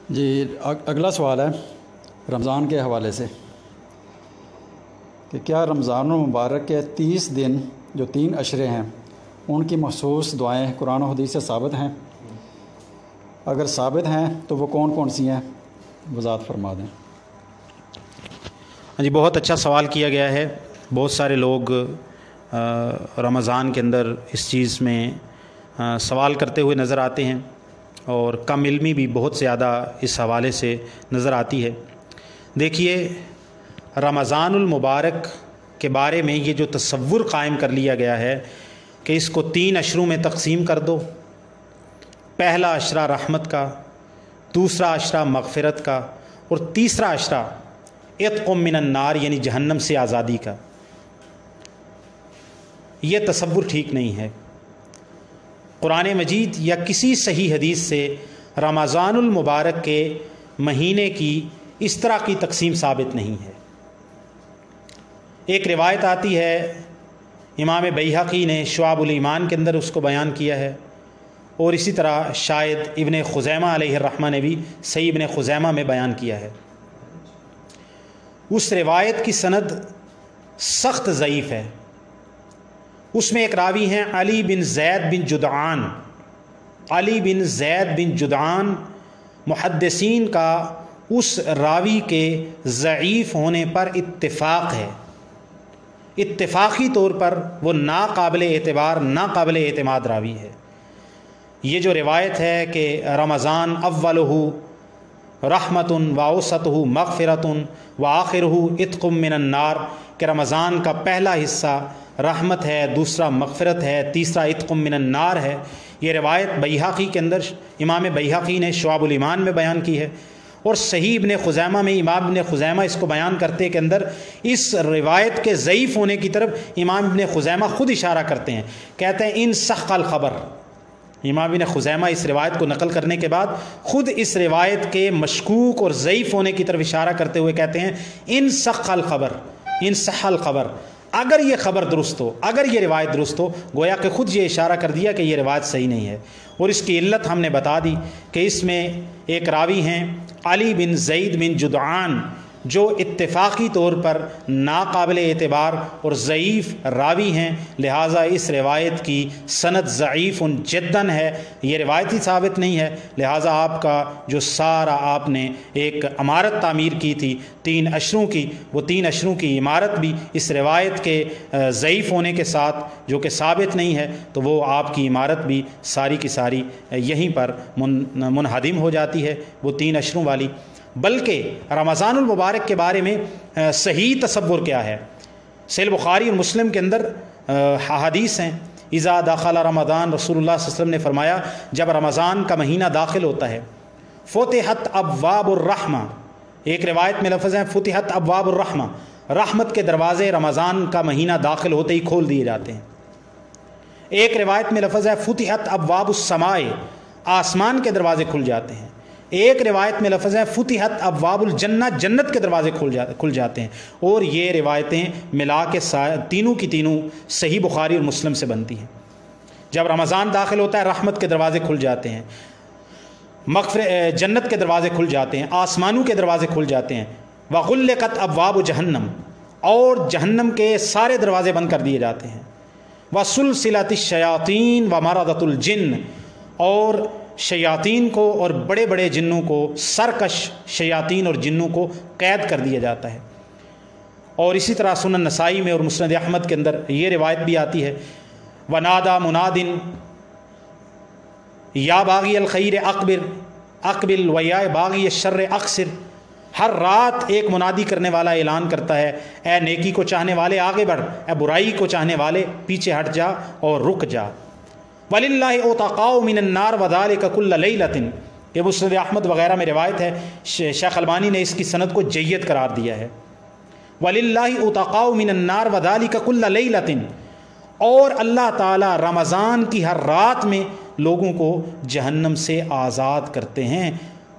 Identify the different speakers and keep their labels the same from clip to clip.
Speaker 1: جی اگلا سوال ہے رمضان کے حوالے سے کہ کیا رمضان المبارک کے 30 دن جو 3 عشرے ہیں ان کی مخصوص دعائیں قرآن و حدیث سے ثابت ہیں؟ اگر ثابت ہیں تو وہ کون کون سی ہیں وضاحت فرما دیں۔
Speaker 2: جی بہت اچھا سوال کیا گیا ہے۔ بہت سارے لوگ رمضان کے اندر اس چیز میں سوال کرتے ہوئے نظر آتے ہیں اور کم علمی بھی بہت زیادہ اس حوالے سے نظر آتی ہے۔ دیکھیے، رمضان المبارک کے بارے میں یہ جو تصور قائم کر لیا گیا ہے کہ اس کو 3 عشروں میں تقسیم کر دو، پہلا عشرہ رحمت کا، دوسرا عشرہ مغفرت کا اور تیسرا عشرہ عتق من النار یعنی جہنم سے آزادی کا، یہ تصور ٹھیک نہیں ہے۔ قرآن مجید یا کسی صحیح حدیث سے رمضان المبارک کے مہینے کی اس طرح کی تقسیم ثابت نہیں ہے۔ ایک روایت آتی ہے، امام بیہقی نے شعب الایمان کے اندر اس کو بیان کیا ہے، اور اسی طرح شاید ابن خزیمہ علیہ الرحمہ نے بھی صحیح ابن خزیمہ میں بیان کیا ہے۔ اس روایت کی سند سخت ضعیف ہے۔ اس میں ایک راوی ہیں علی بن زید بن جدعان۔ علی بن زید بن جدعان محدثین کا اس راوی کے ضعیف ہونے پر اتفاق ہے، اتفاقی طور پر وہ ناقابل اعتبار ناقابل اعتماد راوی ہے۔ یہ جو روایت ہے کہ رمضان اولہ رحمت و اوسطہ مغفرت و آخرہ عتق من النار، کہ رمضان کا پہلا حصہ رحمت ہے، دوسرا مغفرت ہے، تیسرا عتق من النار ہے، یہ روایت بیہقی کے اندر امام بیہقی نے شعب الایمان میں بیان کی ہے، اور صحیح ابن خزیمہ میں امام ابن خزیمہ اس کو بیان کرتے کے اندر اس روایت کے ضعیف ہونے کی طرف امام ابن خزیمہ خود اشارہ کرتے ہیں، کہتے ہیں ان صح الخبر۔ امام ابن خزیمہ اس روایت کو نقل کرنے کے بعد خود اس روایت کے مشکوک اور ضعیف ہونے کی طرف اشارہ کرتے ہوئے کہتے ہیں ان صح الخبر، ان صح الخبر، اگر یہ خبر درست ہو، اگر یہ روایت درست ہو، گویا کہ خود یہ اشارہ کر دیا کہ یہ روایت صحیح نہیں ہے۔ اور اس کی علت ہم نے بتا دی کہ اس میں ایک راوی ہیں علی بن زید بن جدعان، جو اتفاقی طور پر ناقابل اعتبار اور ضعیف راوی ہیں، لہٰذا اس روایت کی سند ضعیف جداً ہے، یہ روایت ہی ثابت نہیں ہے، لہٰذا آپ کا جو سارا آپ نے ایک عمارت تعمیر کی تھی 3 عشروں کی، وہ 3 عشروں کی عمارت بھی اس روایت کے ضعیف ہونے کے ساتھ جو کہ ثابت نہیں ہے، تو وہ آپ کی عمارت بھی ساری کی ساری یہیں پر منہدم ہو جاتی ہے، وہ 3 عشروں والی۔ بلکہ رمضان المبارک کے بارے میں صحیح تصور کیا ہے؟ صحیح بخاری اور مسلم کے اندر حدیث ہیں، اذا دخل رمضان، رسول اللہ صلی اللہ علیہ وسلم نے فرمایا جب رمضان کا مہینہ داخل ہوتا ہے، فتحت ابواب الرحمہ، ایک روایت میں لفظ ہیں فتحت ابواب الرحمہ، رحمت کے دروازے رمضان کا مہینہ داخل ہوتے ہی کھول دیے جاتے ہیں۔ ایک روایت میں لفظ ہے فتحت ابواب السماء، آسمان کے دروازے کھل جاتے ہیں۔ ایک روایت میں لفظ ہے فتحت ابواب الجنہ، جنت کے دروازے کھل جاتے ہیں۔ اور یہ روایتیں ملا کے تینوں کی تینوں صحیح بخاری اور مسلم سے بنتی ہیں۔ جب رمضان داخل ہوتا ہے رحمت کے دروازے کھل جاتے ہیں، جنت کے دروازے کھل جاتے ہیں، آسمانوں کے دروازے کھل جاتے ہیں، وغلقت ابواب جہنم، اور جہنم کے سارے دروازے بند کر دیے جاتے ہیں، وسلسلۃ الشیاطین ومردۃ الجن، اور شیاطین کو اور بڑے بڑے جنوں کو، سرکش شیاطین اور جنوں کو قید کر دیا جاتا ہے۔ اور اسی طرح سنن نسائی میں اور مسند احمد کے اندر یہ روایت بھی آتی ہے، ونادى مناد یا باغی الخیر اقبل ویا باغی الشر اقصر، ہر رات ایک منادی کرنے والا اعلان کرتا ہے اے نیکی کو چاہنے والے آگے بڑھ، اے برائی کو چاہنے والے پیچھے ہٹ جا اور رک جا۔ وَلِلَّهِ عُتَقَاءُ مِنَ النَّارِ وَذَلِكَ كُلَّ لَيْلَةٍ، یہ مسند احمد وغیرہ میں روایت ہے، شیخ البانی نے اس کی سند کو جید قرار دیا ہے۔ وَلِلَّهِ عُتَقَاءُ مِنَ النَّارِ وَذَلِكَ كُلَّ لَيْلَةٍ، اور اللہ تعالیٰ رمضان کی ہر رات میں لوگوں کو جہنم سے آزاد کرتے ہیں،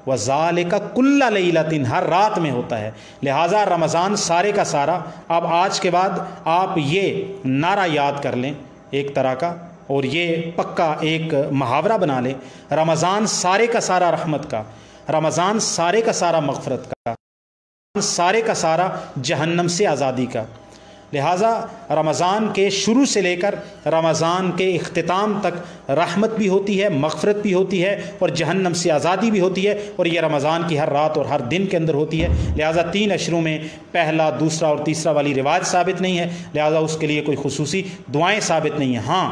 Speaker 2: وَذَلِكَ كُلَّ لَيْلَةٍ، ہر رات میں ہوتا ہے۔ لہٰذا رمضان سارے کا سارا، اب آج کے بعد آپ یہ نعرہ یاد کر لیں ایک طرح کا، اور یہ پکا ایک محاورہ بنا لیں، رمضان سارے کا سارا رحمت کا، رمضان سارے کا سارا مغفرت کا، سارے کا سارا جہنم سے آزادی کا۔ لہٰذا رمضان کے شروع سے لے کر رمضان کے اختتام تک رحمت بھی ہوتی ہے، مغفرت بھی ہوتی ہے، اور جہنم سے آزادی بھی ہوتی ہے، اور یہ رمضان کی ہر رات اور ہر دن کے اندر ہوتی ہے۔ لہٰذا 3 اشروں میں پہلا، دوسرا اور تیسرا والی روایت ثابت نہیں ہے، لہٰذا اس کے لیے کوئی خصوصی دعائیں ثابت نہیں ہیں۔ ہاں،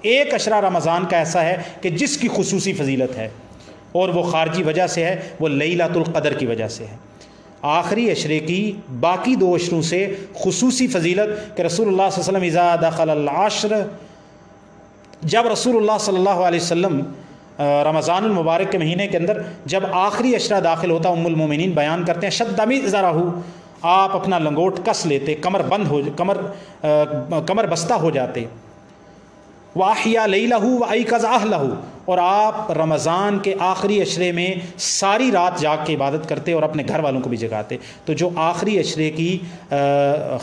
Speaker 2: ایک اشرہ رمضان کا ایسا ہے کہ جس کی خصوصی فضیلت ہے، اور وہ خارجی وجہ سے ہے، وہ لیلۃ القدر کی وجہ سے ہے۔ آخری اشرے کی باقی 2 اشروں سے خصوصی فضیلت کہ رسول اللہ صلی اللہ علیہ وسلم اذا دخل العشر، جب رسول اللہ صلی اللہ علیہ وسلم رمضان المبارک کے مہینے کے اندر جب آخری اشرہ داخل ہوتا، ام المومنین بیان کرتے ہیں شد مئزرہ، آپ اپنا لنگوٹ کس لیتے، کمر بستہ ہو جاتے، واحیا لیلہ وایقظ اہلہ، اور آپ رمضان کے آخری اشرے میں ساری رات جاگ کے عبادت کرتے اور اپنے گھر والوں کو بھی جگاتے۔ تو جو آخری اشرے کی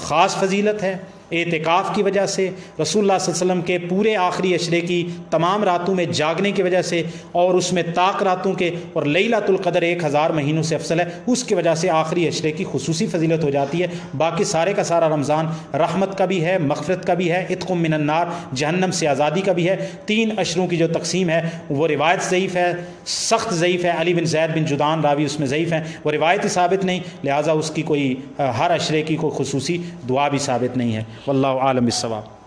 Speaker 2: خاص فضیلت ہے اعتکاف کی وجہ سے، رسول اللہ صلی اللہ علیہ وسلم کے پورے آخری اشرے کی تمام راتوں میں جاگنے کی وجہ سے، اور اس میں طاق راتوں کے، اور لیلۃ القدر 1000 مہینوں سے افضل ہے، اس کی وجہ سے آخری اشرے کی خصوصی فضیلت ہو جاتی ہے۔ باقی سارے کا سارا رمضان رحمت کا بھی ہے، مغفرت کا بھی ہے، عتق من النار، جہنم سے آزادی کا بھی ہے۔ 3 اشروں کی جو تقسیم ہے وہ روایت ضعیف ہے، سخت ضعیف ہے، علی بن زید بن جدعان راوی اس میں ضعیف ہیں، وہ روایت ہی ثابت نہیں، لہٰذا اس کی کوئی ہر اشرے کی کوئی خصوصی دعا بھی ثابت نہیں ہے۔ واللہ عالم بالصواب۔